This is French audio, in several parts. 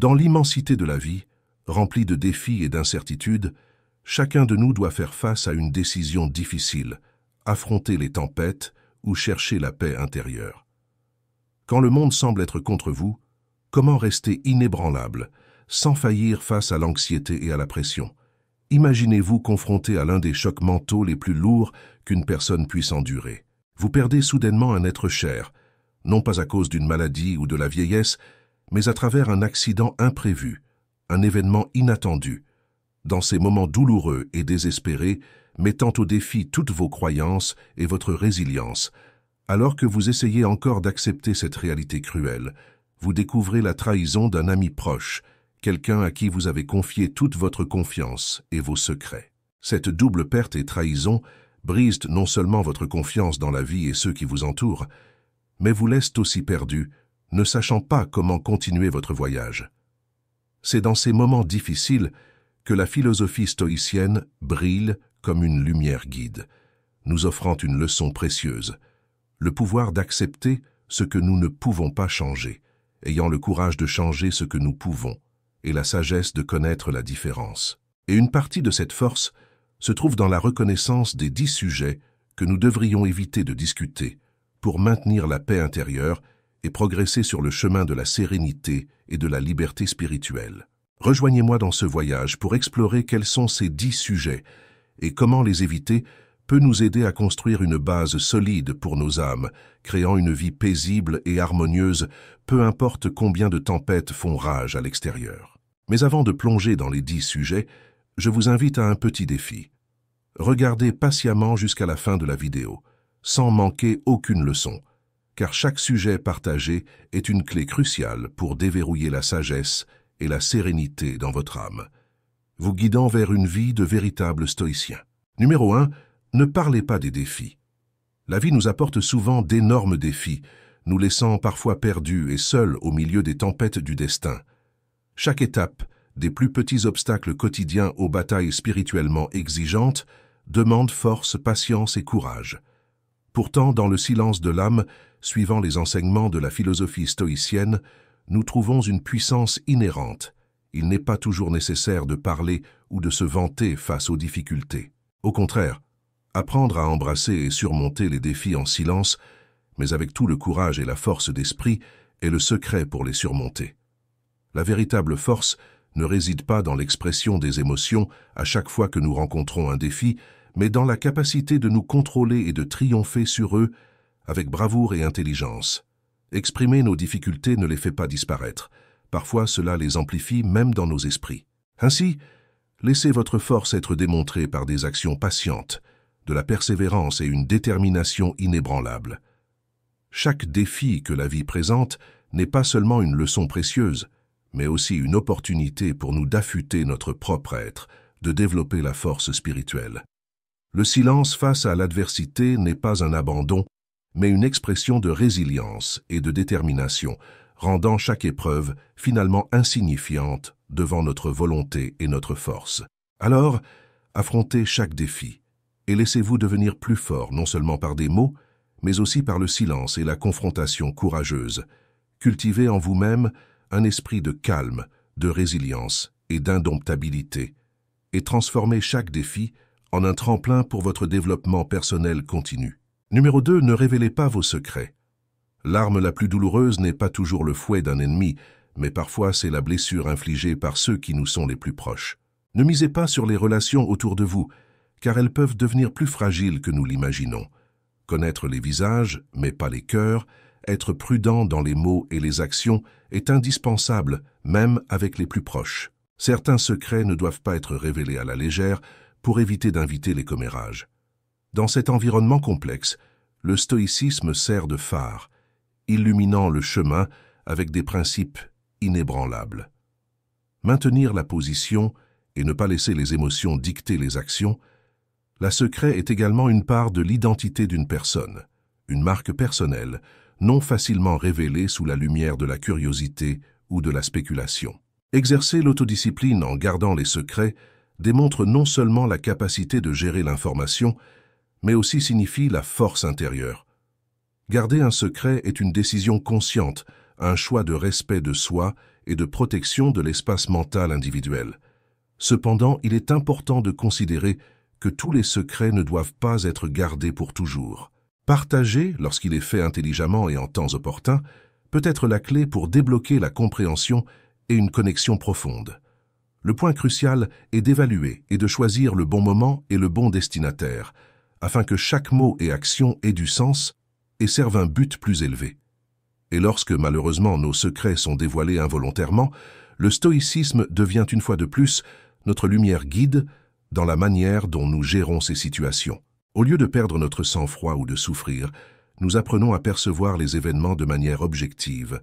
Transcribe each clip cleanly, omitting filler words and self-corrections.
Dans l'immensité de la vie, remplie de défis et d'incertitudes, chacun de nous doit faire face à une décision difficile, affronter les tempêtes ou chercher la paix intérieure. Quand le monde semble être contre vous, comment rester inébranlable, sans faillir face à l'anxiété et à la pression? Imaginez-vous confronté à l'un des chocs mentaux les plus lourds qu'une personne puisse endurer. Vous perdez soudainement un être cher, non pas à cause d'une maladie ou de la vieillesse, mais à travers un accident imprévu, un événement inattendu. Dans ces moments douloureux et désespérés, mettant au défi toutes vos croyances et votre résilience, alors que vous essayez encore d'accepter cette réalité cruelle, vous découvrez la trahison d'un ami proche, quelqu'un à qui vous avez confié toute votre confiance et vos secrets. Cette double perte et trahison brise non seulement votre confiance dans la vie et ceux qui vous entourent, mais vous laisse aussi perdu, ne sachant pas comment continuer votre voyage. C'est dans ces moments difficiles que la philosophie stoïcienne brille comme une lumière guide, nous offrant une leçon précieuse, le pouvoir d'accepter ce que nous ne pouvons pas changer, ayant le courage de changer ce que nous pouvons, et la sagesse de connaître la différence. Et une partie de cette force se trouve dans la reconnaissance des 10 sujets que nous devrions éviter de discuter pour maintenir la paix intérieure et progresser sur le chemin de la sérénité et de la liberté spirituelle. Rejoignez-moi dans ce voyage pour explorer quels sont ces 10 sujets et comment les éviter peut nous aider à construire une base solide pour nos âmes, créant une vie paisible et harmonieuse, peu importe combien de tempêtes font rage à l'extérieur. Mais avant de plonger dans les 10 sujets, je vous invite à un petit défi. Regardez patiemment jusqu'à la fin de la vidéo, sans manquer aucune leçon, car chaque sujet partagé est une clé cruciale pour déverrouiller la sagesse et la sérénité dans votre âme, vous guidant vers une vie de véritable stoïcien. Numéro 1. Ne parlez pas des défis. La vie nous apporte souvent d'énormes défis, nous laissant parfois perdus et seuls au milieu des tempêtes du destin. Chaque étape, des plus petits obstacles quotidiens aux batailles spirituellement exigeantes, demande force, patience et courage. Pourtant, dans le silence de l'âme, suivant les enseignements de la philosophie stoïcienne, nous trouvons une puissance inhérente. Il n'est pas toujours nécessaire de parler ou de se vanter face aux difficultés. Au contraire, apprendre à embrasser et surmonter les défis en silence, mais avec tout le courage et la force d'esprit, est le secret pour les surmonter. La véritable force ne réside pas dans l'expression des émotions à chaque fois que nous rencontrons un défi, mais dans la capacité de nous contrôler et de triompher sur eux avec bravoure et intelligence. Exprimer nos difficultés ne les fait pas disparaître. Parfois, cela les amplifie même dans nos esprits. Ainsi, laissez votre force être démontrée par des actions patientes, de la persévérance et une détermination inébranlable. Chaque défi que la vie présente n'est pas seulement une leçon précieuse, mais aussi une opportunité pour nous d'affûter notre propre être, de développer la force spirituelle. Le silence face à l'adversité n'est pas un abandon, mais une expression de résilience et de détermination, rendant chaque épreuve finalement insignifiante devant notre volonté et notre force. Alors, affrontez chaque défi et laissez-vous devenir plus fort non seulement par des mots, mais aussi par le silence et la confrontation courageuse. Cultivez en vous-même un esprit de calme, de résilience et d'indomptabilité, et transformez chaque défi en un tremplin pour votre développement personnel continu. Numéro 2. Ne révélez pas vos secrets. L'arme la plus douloureuse n'est pas toujours le fouet d'un ennemi, mais parfois c'est la blessure infligée par ceux qui nous sont les plus proches. Ne misez pas sur les relations autour de vous, car elles peuvent devenir plus fragiles que nous l'imaginons. Connaître les visages, mais pas les cœurs, être prudent dans les mots et les actions est indispensable, même avec les plus proches. Certains secrets ne doivent pas être révélés à la légère pour éviter d'inviter les commérages. Dans cet environnement complexe, le stoïcisme sert de phare, illuminant le chemin avec des principes inébranlables. Maintenir la position et ne pas laisser les émotions dicter les actions, la secret est également une part de l'identité d'une personne, une marque personnelle, non facilement révélée sous la lumière de la curiosité ou de la spéculation. Exercer l'autodiscipline en gardant les secrets démontre non seulement la capacité de gérer l'information, mais aussi signifie la force intérieure. Garder un secret est une décision consciente, un choix de respect de soi et de protection de l'espace mental individuel. Cependant, il est important de considérer que tous les secrets ne doivent pas être gardés pour toujours. Partager, lorsqu'il est fait intelligemment et en temps opportun, peut être la clé pour débloquer la compréhension et une connexion profonde. Le point crucial est d'évaluer et de choisir le bon moment et le bon destinataire, afin que chaque mot et action ait du sens et serve un but plus élevé. Et lorsque malheureusement nos secrets sont dévoilés involontairement, le stoïcisme devient une fois de plus notre lumière guide dans la manière dont nous gérons ces situations. Au lieu de perdre notre sang-froid ou de souffrir, nous apprenons à percevoir les événements de manière objective,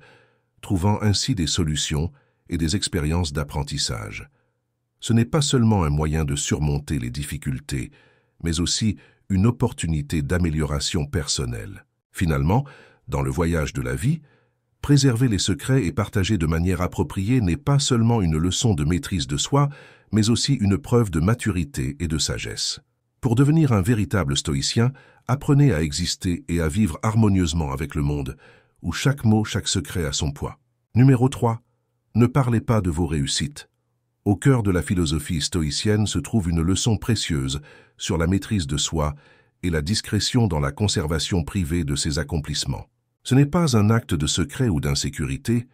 trouvant ainsi des solutions et des expériences d'apprentissage. Ce n'est pas seulement un moyen de surmonter les difficultés, mais aussi une opportunité d'amélioration personnelle. Finalement, dans le voyage de la vie, préserver les secrets et partager de manière appropriée n'est pas seulement une leçon de maîtrise de soi, mais aussi une preuve de maturité et de sagesse. Pour devenir un véritable stoïcien, apprenez à exister et à vivre harmonieusement avec le monde, où chaque mot, chaque secret a son poids. Numéro 3. Ne parlez pas de vos réussites. Au cœur de la philosophie stoïcienne se trouve une leçon précieuse sur la maîtrise de soi et la discrétion dans la conservation privée de ses accomplissements. Ce n'est pas un acte de secret ou d'insécurité,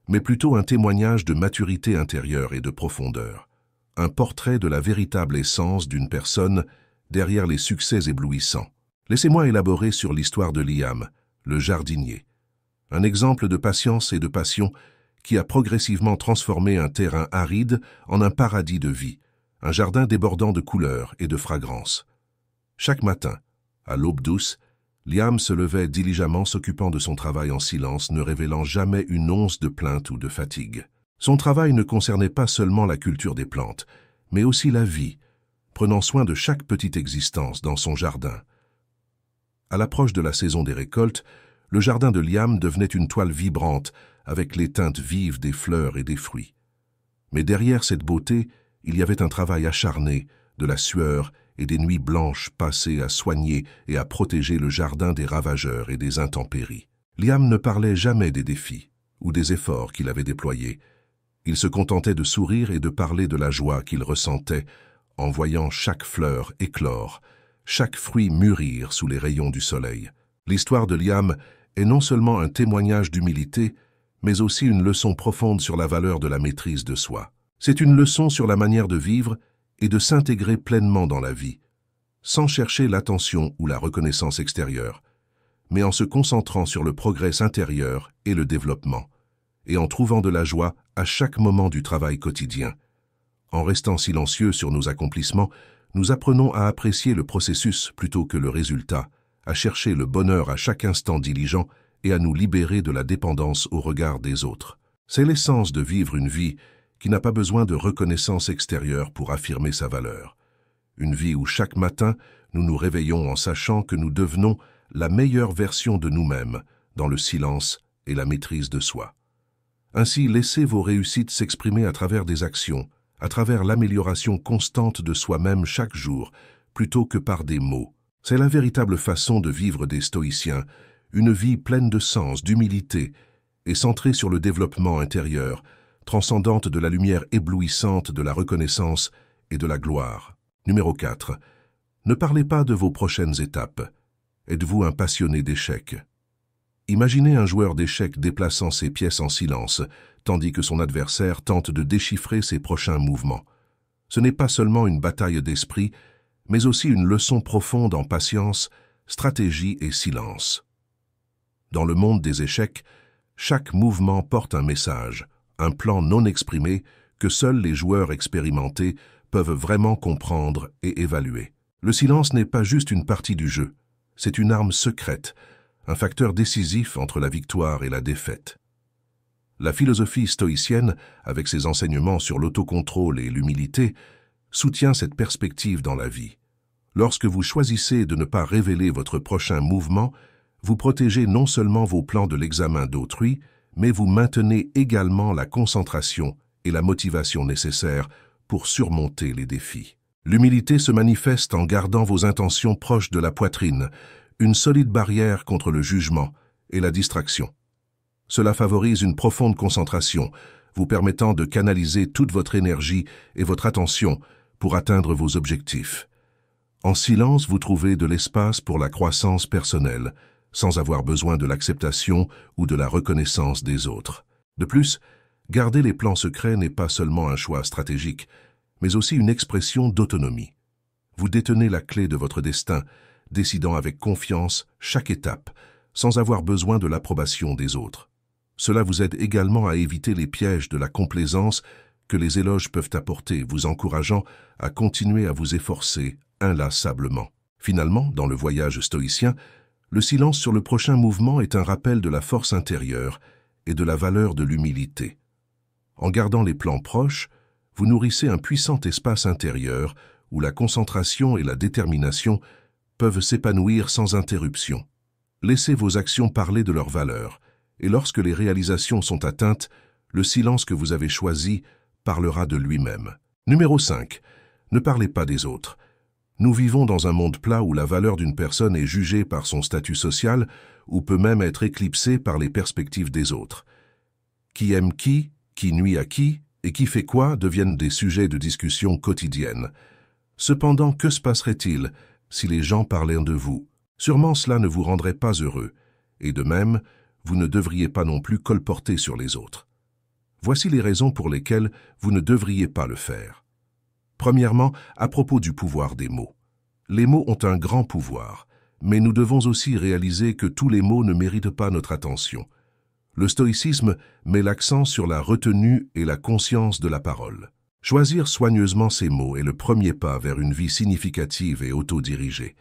mais plutôt un témoignage de maturité intérieure et de profondeur. Un portrait de la véritable essence d'une personne derrière les succès éblouissants. Laissez-moi élaborer sur l'histoire de Liam, le jardinier. Un exemple de patience et de passion qui a progressivement transformé un terrain aride en un paradis de vie, un jardin débordant de couleurs et de fragrances. Chaque matin, à l'aube douce, Liam se levait diligemment s'occupant de son travail en silence, ne révélant jamais une once de plainte ou de fatigue. Son travail ne concernait pas seulement la culture des plantes, mais aussi la vie, prenant soin de chaque petite existence dans son jardin. À l'approche de la saison des récoltes, le jardin de Liam devenait une toile vibrante avec les teintes vives des fleurs et des fruits. Mais derrière cette beauté, il y avait un travail acharné, de la sueur et des nuits blanches passées à soigner et à protéger le jardin des ravageurs et des intempéries. Liam ne parlait jamais des défis ou des efforts qu'il avait déployés. Il se contentait de sourire et de parler de la joie qu'il ressentait en voyant chaque fleur éclore, chaque fruit mûrir sous les rayons du soleil. L'histoire de Liam est non seulement un témoignage d'humilité, mais aussi une leçon profonde sur la valeur de la maîtrise de soi. C'est une leçon sur la manière de vivre et de s'intégrer pleinement dans la vie, sans chercher l'attention ou la reconnaissance extérieure, mais en se concentrant sur le progrès intérieur et le développement, et en trouvant de la joie à chaque moment du travail quotidien. En restant silencieux sur nos accomplissements, nous apprenons à apprécier le processus plutôt que le résultat, à chercher le bonheur à chaque instant diligent et à nous libérer de la dépendance au regard des autres. C'est l'essence de vivre une vie qui n'a pas besoin de reconnaissance extérieure pour affirmer sa valeur. Une vie où chaque matin, nous nous réveillons en sachant que nous devenons la meilleure version de nous-mêmes dans le silence et la maîtrise de soi. Ainsi, laissez vos réussites s'exprimer à travers des actions, à travers l'amélioration constante de soi-même chaque jour, plutôt que par des mots. C'est la véritable façon de vivre des stoïciens, une vie pleine de sens, d'humilité, et centrée sur le développement intérieur, transcendante de la lumière éblouissante de la reconnaissance et de la gloire. Numéro 4. Ne parlez pas de vos prochaines étapes. Êtes-vous un passionné d'échecs? Imaginez un joueur d'échecs déplaçant ses pièces en silence, tandis que son adversaire tente de déchiffrer ses prochains mouvements. Ce n'est pas seulement une bataille d'esprit, mais aussi une leçon profonde en patience, stratégie et silence. Dans le monde des échecs, chaque mouvement porte un message, un plan non exprimé que seuls les joueurs expérimentés peuvent vraiment comprendre et évaluer. Le silence n'est pas juste une partie du jeu, c'est une arme secrète, un facteur décisif entre la victoire et la défaite. La philosophie stoïcienne, avec ses enseignements sur l'autocontrôle et l'humilité, soutient cette perspective dans la vie. Lorsque vous choisissez de ne pas révéler votre prochain mouvement, vous protégez non seulement vos plans de l'examen d'autrui, mais vous maintenez également la concentration et la motivation nécessaires pour surmonter les défis. L'humilité se manifeste en gardant vos intentions proches de la poitrine, une solide barrière contre le jugement et la distraction. Cela favorise une profonde concentration, vous permettant de canaliser toute votre énergie et votre attention pour atteindre vos objectifs. En silence, vous trouvez de l'espace pour la croissance personnelle, sans avoir besoin de l'acceptation ou de la reconnaissance des autres. De plus, garder les plans secrets n'est pas seulement un choix stratégique, mais aussi une expression d'autonomie. Vous détenez la clé de votre destin, décidant avec confiance chaque étape, sans avoir besoin de l'approbation des autres. Cela vous aide également à éviter les pièges de la complaisance que les éloges peuvent apporter, vous encourageant à continuer à vous efforcer inlassablement. Finalement, dans le voyage stoïcien, le silence sur le prochain mouvement est un rappel de la force intérieure et de la valeur de l'humilité. En gardant les plans proches, vous nourrissez un puissant espace intérieur où la concentration et la détermination peuvent s'épanouir sans interruption. Laissez vos actions parler de leur valeur, et lorsque les réalisations sont atteintes, le silence que vous avez choisi parlera de lui-même. Numéro 5. Ne parlez pas des autres. Nous vivons dans un monde plat où la valeur d'une personne est jugée par son statut social ou peut même être éclipsée par les perspectives des autres. Qui aime qui nuit à qui et qui fait quoi deviennent des sujets de discussion quotidiennes. Cependant, que se passerait-il si les gens parlaient de vous? Sûrement cela ne vous rendrait pas heureux, et de même, vous ne devriez pas non plus colporter sur les autres. Voici les raisons pour lesquelles vous ne devriez pas le faire. Premièrement, à propos du pouvoir des mots. Les mots ont un grand pouvoir, mais nous devons aussi réaliser que tous les mots ne méritent pas notre attention. Le stoïcisme met l'accent sur la retenue et la conscience de la parole. Choisir soigneusement ces mots est le premier pas vers une vie significative et autodirigée.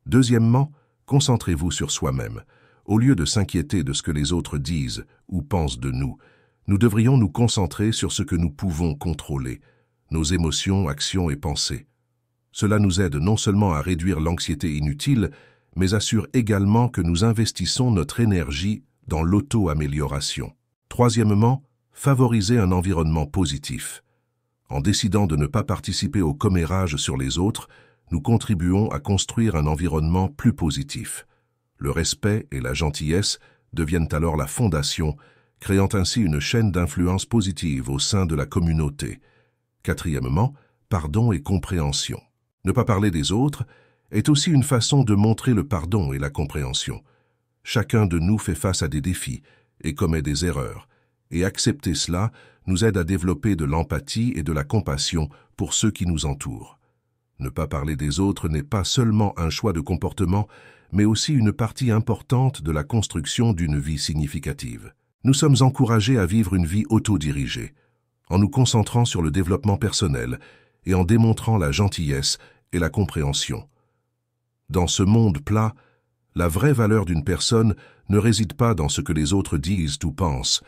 Deuxièmement, concentrez-vous sur soi-même. Au lieu de s'inquiéter de ce que les autres disent ou pensent de nous, nous devrions nous concentrer sur ce que nous pouvons contrôler, nos émotions, actions et pensées. Cela nous aide non seulement à réduire l'anxiété inutile, mais assure également que nous investissons notre énergie dans l'auto-amélioration. Troisièmement, favorisez un environnement positif. En décidant de ne pas participer au commérage sur les autres, nous contribuons à construire un environnement plus positif. Le respect et la gentillesse deviennent alors la fondation, créant ainsi une chaîne d'influence positive au sein de la communauté. Quatrièmement, pardon et compréhension. Ne pas parler des autres est aussi une façon de montrer le pardon et la compréhension. Chacun de nous fait face à des défis et commet des erreurs, et accepter cela nous aide à développer de l'empathie et de la compassion pour ceux qui nous entourent. Ne pas parler des autres n'est pas seulement un choix de comportement, mais aussi une partie importante de la construction d'une vie significative. Nous sommes encouragés à vivre une vie autodirigée, en nous concentrant sur le développement personnel et en démontrant la gentillesse et la compréhension. Dans ce monde plat, la vraie valeur d'une personne ne réside pas dans ce que les autres disent ou pensent,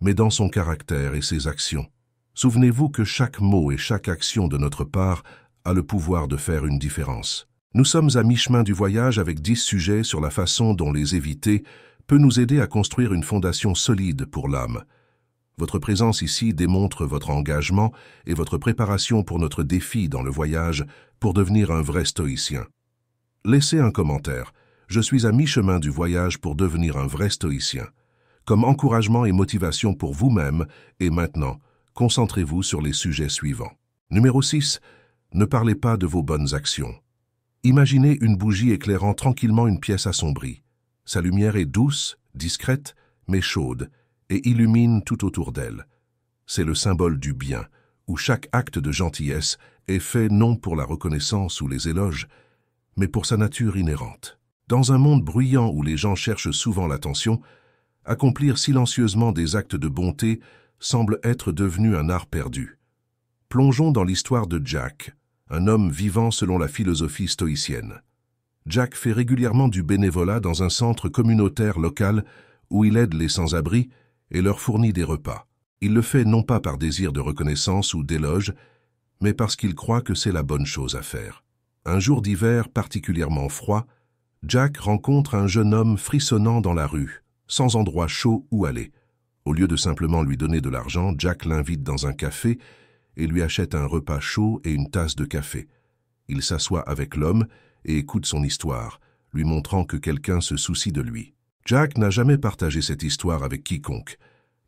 mais dans son caractère et ses actions. Souvenez-vous que chaque mot et chaque action de notre part a le pouvoir de faire une différence. Nous sommes à mi-chemin du voyage avec 10 sujets sur la façon dont les éviter peut nous aider à construire une fondation solide pour l'âme. Votre présence ici démontre votre engagement et votre préparation pour notre défi dans le voyage pour devenir un vrai stoïcien. Laissez un commentaire. Je suis à mi-chemin du voyage pour devenir un vrai stoïcien. Comme encouragement et motivation pour vous-même, et maintenant, concentrez-vous sur les sujets suivants. Numéro 6. Ne parlez pas de vos bonnes actions. Imaginez une bougie éclairant tranquillement une pièce assombrie. Sa lumière est douce, discrète, mais chaude, et illumine tout autour d'elle. C'est le symbole du bien, où chaque acte de gentillesse est fait non pour la reconnaissance ou les éloges, mais pour sa nature inhérente. Dans un monde bruyant où les gens cherchent souvent l'attention, accomplir silencieusement des actes de bonté semble être devenu un art perdu. Plongeons dans l'histoire de Jack, un homme vivant selon la philosophie stoïcienne. Jack fait régulièrement du bénévolat dans un centre communautaire local où il aide les sans-abri et leur fournit des repas. Il le fait non pas par désir de reconnaissance ou d'éloge, mais parce qu'il croit que c'est la bonne chose à faire. Un jour d'hiver particulièrement froid, Jack rencontre un jeune homme frissonnant dans la rue, sans endroit chaud où aller. Au lieu de simplement lui donner de l'argent, Jack l'invite dans un café et lui achète un repas chaud et une tasse de café. Il s'assoit avec l'homme et écoute son histoire, lui montrant que quelqu'un se soucie de lui. Jack n'a jamais partagé cette histoire avec quiconque,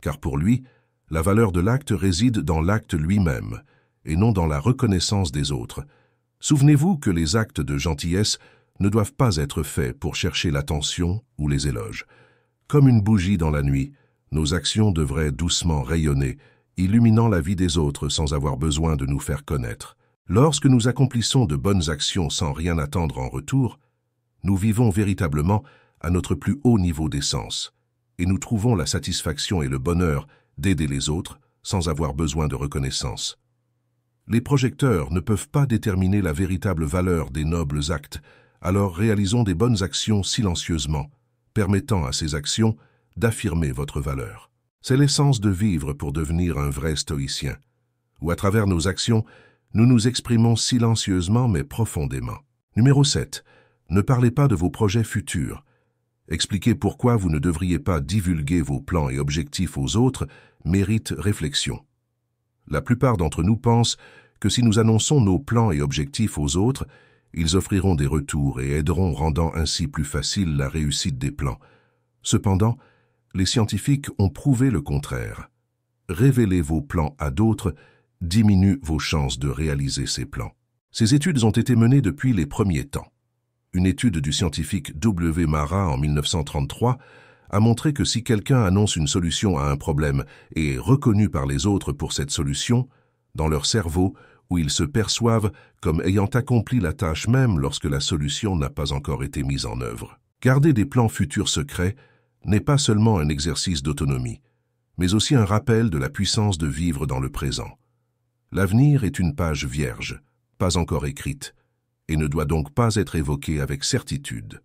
car pour lui, la valeur de l'acte réside dans l'acte lui-même, et non dans la reconnaissance des autres. Souvenez-vous que les actes de gentillesse ne doivent pas être faits pour chercher l'attention ou les éloges. Comme une bougie dans la nuit, nos actions devraient doucement rayonner, illuminant la vie des autres sans avoir besoin de nous faire connaître. Lorsque nous accomplissons de bonnes actions sans rien attendre en retour, nous vivons véritablement à notre plus haut niveau d'essence, et nous trouvons la satisfaction et le bonheur d'aider les autres sans avoir besoin de reconnaissance. Les projecteurs ne peuvent pas déterminer la véritable valeur des nobles actes, alors réalisons des bonnes actions silencieusement, permettant à ces actions d'affirmer votre valeur. C'est l'essence de vivre pour devenir un vrai stoïcien, où à travers nos actions, nous nous exprimons silencieusement mais profondément. Numéro 7. Ne parlez pas de vos projets futurs. Expliquer pourquoi vous ne devriez pas divulguer vos plans et objectifs aux autres mérite réflexion. La plupart d'entre nous pensent que si nous annonçons nos plans et objectifs aux autres, ils offriront des retours et aideront, rendant ainsi plus facile la réussite des plans. Cependant, les scientifiques ont prouvé le contraire. Révéler vos plans à d'autres diminue vos chances de réaliser ces plans. Ces études ont été menées depuis les premiers temps. Une étude du scientifique W. Mara en 1933 a montré que si quelqu'un annonce une solution à un problème et est reconnu par les autres pour cette solution, dans leur cerveau, où ils se perçoivent comme ayant accompli la tâche même lorsque la solution n'a pas encore été mise en œuvre. Garder des plans futurs secrets n'est pas seulement un exercice d'autonomie, mais aussi un rappel de la puissance de vivre dans le présent. L'avenir est une page vierge, pas encore écrite, et ne doit donc pas être évoqué avec certitude.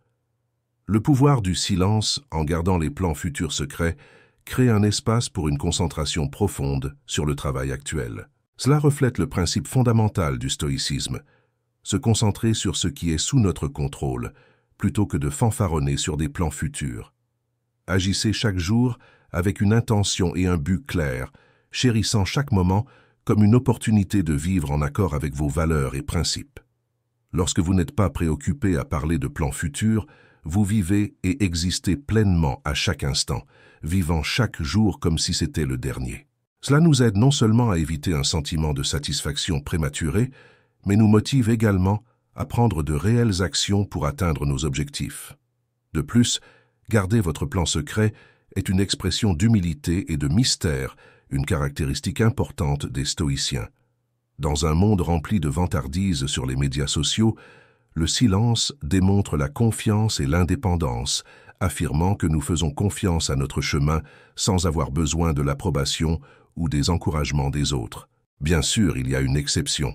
Le pouvoir du silence, en gardant les plans futurs secrets, crée un espace pour une concentration profonde sur le travail actuel. Cela reflète le principe fondamental du stoïcisme, se concentrer sur ce qui est sous notre contrôle, plutôt que de fanfaronner sur des plans futurs. Agissez chaque jour avec une intention et un but clair, chérissant chaque moment comme une opportunité de vivre en accord avec vos valeurs et principes. Lorsque vous n'êtes pas préoccupé à parler de plans futurs, vous vivez et existez pleinement à chaque instant, vivant chaque jour comme si c'était le dernier. Cela nous aide non seulement à éviter un sentiment de satisfaction prématurée, mais nous motive également à prendre de réelles actions pour atteindre nos objectifs. De plus, garder votre plan secret est une expression d'humilité et de mystère, une caractéristique importante des stoïciens. Dans un monde rempli de vantardises sur les médias sociaux, le silence démontre la confiance et l'indépendance, affirmant que nous faisons confiance à notre chemin sans avoir besoin de l'approbation ou des encouragements des autres. Bien sûr, il y a une exception.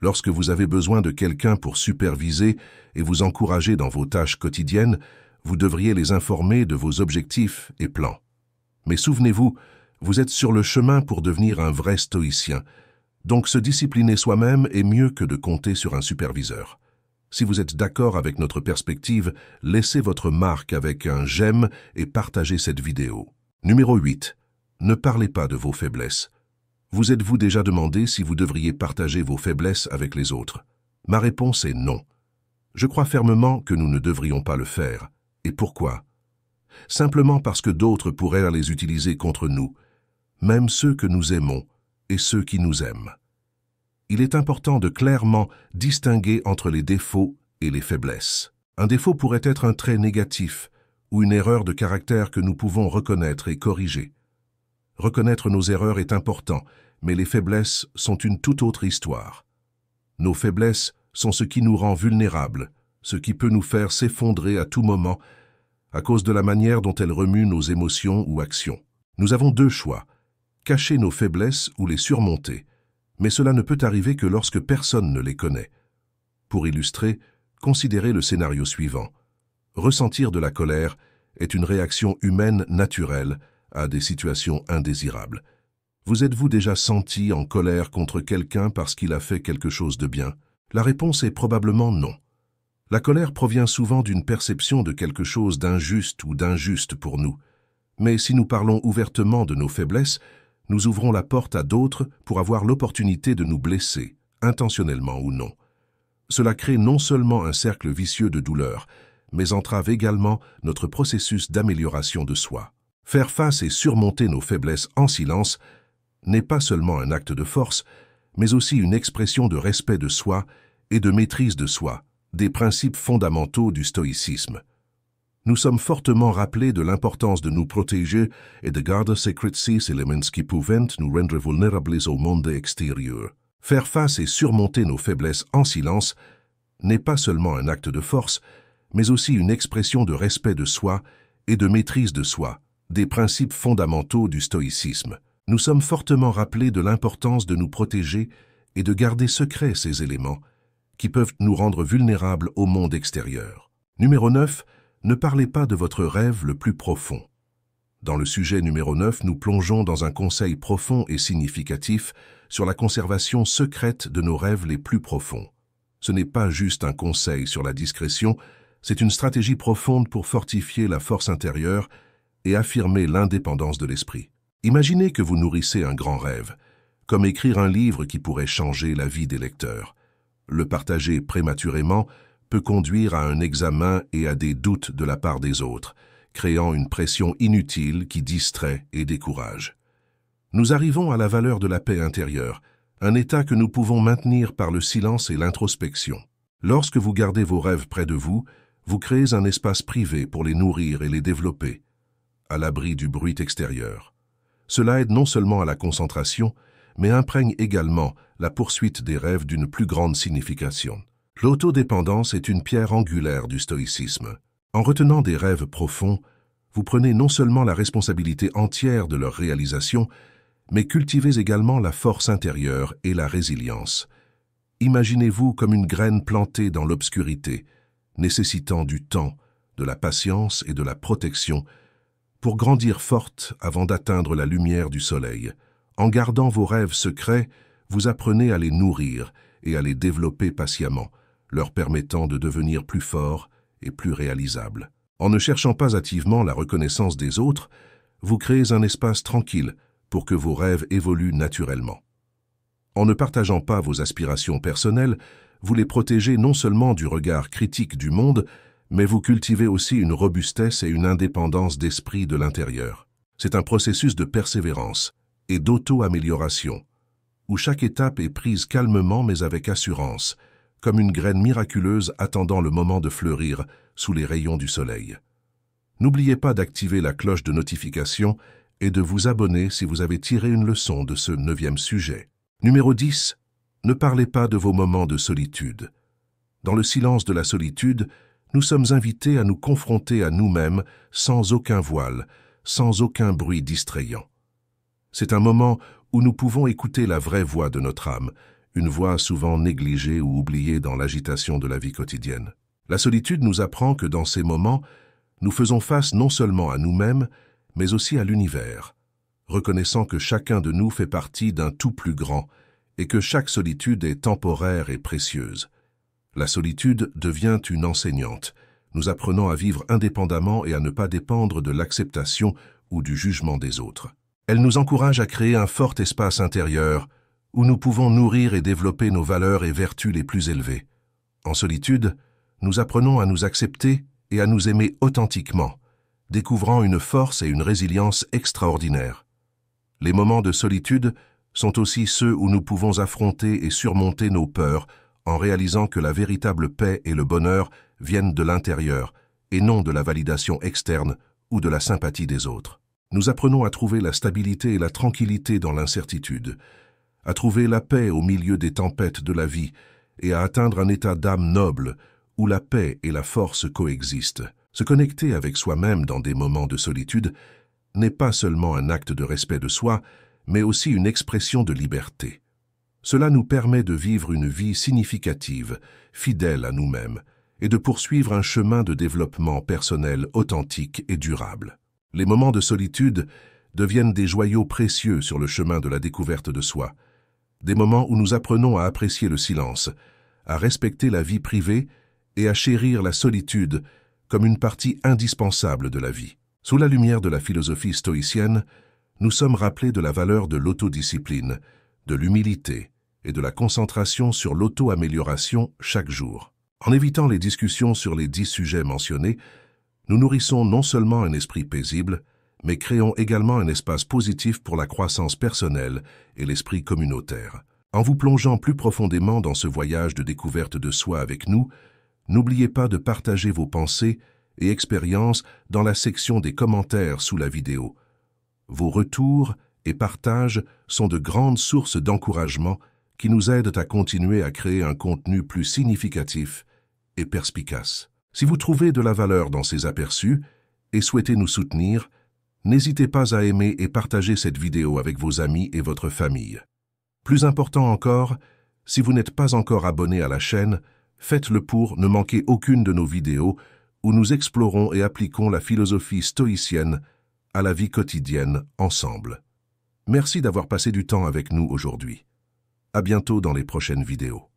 Lorsque vous avez besoin de quelqu'un pour superviser et vous encourager dans vos tâches quotidiennes, vous devriez les informer de vos objectifs et plans. Mais souvenez-vous, vous êtes sur le chemin pour devenir un vrai stoïcien, donc se discipliner soi-même est mieux que de compter sur un superviseur. Si vous êtes d'accord avec notre perspective, laissez votre marque avec un j'aime et partagez cette vidéo. Numéro 8. Ne parlez pas de vos faiblesses. Vous êtes-vous déjà demandé si vous devriez partager vos faiblesses avec les autres? Ma réponse est non. Je crois fermement que nous ne devrions pas le faire. Et pourquoi? Simplement parce que d'autres pourraient les utiliser contre nous, même ceux que nous aimons et ceux qui nous aiment. Il est important de clairement distinguer entre les défauts et les faiblesses. Un défaut pourrait être un trait négatif ou une erreur de caractère que nous pouvons reconnaître et corriger. Reconnaître nos erreurs est important, mais les faiblesses sont une toute autre histoire. Nos faiblesses sont ce qui nous rend vulnérables, ce qui peut nous faire s'effondrer à tout moment à cause de la manière dont elles remuent nos émotions ou actions. Nous avons deux choix, cacher nos faiblesses ou les surmonter, mais cela ne peut arriver que lorsque personne ne les connaît. Pour illustrer, considérez le scénario suivant. Ressentir de la colère est une réaction humaine naturelle à des situations indésirables. Vous êtes-vous déjà senti en colère contre quelqu'un parce qu'il a fait quelque chose de bien? La réponse est probablement non. La colère provient souvent d'une perception de quelque chose d'injuste ou d'injuste pour nous. Mais si nous parlons ouvertement de nos faiblesses, nous ouvrons la porte à d'autres pour avoir l'opportunité de nous blesser, intentionnellement ou non. Cela crée non seulement un cercle vicieux de douleur, mais entrave également notre processus d'amélioration de soi. Faire face et surmonter nos faiblesses en silence n'est pas seulement un acte de force, mais aussi une expression de respect de soi et de maîtrise de soi, des principes fondamentaux du stoïcisme. Nous sommes fortement rappelés de l'importance de nous protéger et de garder secrets ces éléments qui peuvent nous rendre vulnérables au monde extérieur. Faire face et surmonter nos faiblesses en silence n'est pas seulement un acte de force, mais aussi une expression de respect de soi et de maîtrise de soi, des principes fondamentaux du stoïcisme. Nous sommes fortement rappelés de l'importance de nous protéger et de garder secrets ces éléments qui peuvent nous rendre vulnérables au monde extérieur. Numéro 9. Ne parlez pas de votre rêve le plus profond. Dans le sujet numéro 9, nous plongeons dans un conseil profond et significatif sur la conservation secrète de nos rêves les plus profonds. Ce n'est pas juste un conseil sur la discrétion, c'est une stratégie profonde pour fortifier la force intérieure et affirmer l'indépendance de l'esprit. Imaginez que vous nourrissez un grand rêve, comme écrire un livre qui pourrait changer la vie des lecteurs. Le partager prématurément peut conduire à un examen et à des doutes de la part des autres, créant une pression inutile qui distrait et décourage. Nous arrivons à la valeur de la paix intérieure, un état que nous pouvons maintenir par le silence et l'introspection. Lorsque vous gardez vos rêves près de vous, vous créez un espace privé pour les nourrir et les développer, à l'abri du bruit extérieur. Cela aide non seulement à la concentration, mais imprègne également la poursuite des rêves d'une plus grande signification. L'autodépendance est une pierre angulaire du stoïcisme. En retenant des rêves profonds, vous prenez non seulement la responsabilité entière de leur réalisation, mais cultivez également la force intérieure et la résilience. Imaginez-vous comme une graine plantée dans l'obscurité, nécessitant du temps, de la patience et de la protection, pour grandir forte avant d'atteindre la lumière du soleil. En gardant vos rêves secrets, vous apprenez à les nourrir et à les développer patiemment, leur permettant de devenir plus forts et plus réalisables. En ne cherchant pas hâtivement la reconnaissance des autres, vous créez un espace tranquille pour que vos rêves évoluent naturellement. En ne partageant pas vos aspirations personnelles, vous les protégez non seulement du regard critique du monde, mais vous cultivez aussi une robustesse et une indépendance d'esprit de l'intérieur. C'est un processus de persévérance et d'auto-amélioration, où chaque étape est prise calmement mais avec assurance, comme une graine miraculeuse attendant le moment de fleurir sous les rayons du soleil. N'oubliez pas d'activer la cloche de notification et de vous abonner si vous avez tiré une leçon de ce 9e sujet. Numéro 10. Ne parlez pas de vos moments de solitude. Dans le silence de la solitude, nous sommes invités à nous confronter à nous-mêmes sans aucun voile, sans aucun bruit distrayant. C'est un moment où nous pouvons écouter la vraie voix de notre âme, une voix souvent négligée ou oubliée dans l'agitation de la vie quotidienne. La solitude nous apprend que dans ces moments, nous faisons face non seulement à nous-mêmes, mais aussi à l'univers, reconnaissant que chacun de nous fait partie d'un tout plus grand et que chaque solitude est temporaire et précieuse. La solitude devient une enseignante, nous apprenant à vivre indépendamment et à ne pas dépendre de l'acceptation ou du jugement des autres. Elle nous encourage à créer un fort espace intérieur où nous pouvons nourrir et développer nos valeurs et vertus les plus élevées. En solitude, nous apprenons à nous accepter et à nous aimer authentiquement, découvrant une force et une résilience extraordinaires. Les moments de solitude sont aussi ceux où nous pouvons affronter et surmonter nos peurs en réalisant que la véritable paix et le bonheur viennent de l'intérieur et non de la validation externe ou de la sympathie des autres. Nous apprenons à trouver la stabilité et la tranquillité dans l'incertitude, à trouver la paix au milieu des tempêtes de la vie et à atteindre un état d'âme noble où la paix et la force coexistent. Se connecter avec soi-même dans des moments de solitude n'est pas seulement un acte de respect de soi, mais aussi une expression de liberté. Cela nous permet de vivre une vie significative, fidèle à nous-mêmes, et de poursuivre un chemin de développement personnel authentique et durable. Les moments de solitude deviennent des joyaux précieux sur le chemin de la découverte de soi, des moments où nous apprenons à apprécier le silence, à respecter la vie privée et à chérir la solitude comme une partie indispensable de la vie. Sous la lumière de la philosophie stoïcienne, nous sommes rappelés de la valeur de l'autodiscipline, de l'humilité et de la concentration sur l'auto-amélioration chaque jour. En évitant les discussions sur les 10 sujets mentionnés, nous nourrissons non seulement un esprit paisible, mais créons également un espace positif pour la croissance personnelle et l'esprit communautaire. En vous plongeant plus profondément dans ce voyage de découverte de soi avec nous, n'oubliez pas de partager vos pensées et expériences dans la section des commentaires sous la vidéo. Vos retours et partages sont de grandes sources d'encouragement qui nous aident à continuer à créer un contenu plus significatif et perspicace. Si vous trouvez de la valeur dans ces aperçus et souhaitez nous soutenir, n'hésitez pas à aimer et partager cette vidéo avec vos amis et votre famille. Plus important encore, si vous n'êtes pas encore abonné à la chaîne, faites-le pour ne manquer aucune de nos vidéos où nous explorons et appliquons la philosophie stoïcienne à la vie quotidienne ensemble. Merci d'avoir passé du temps avec nous aujourd'hui. À bientôt dans les prochaines vidéos.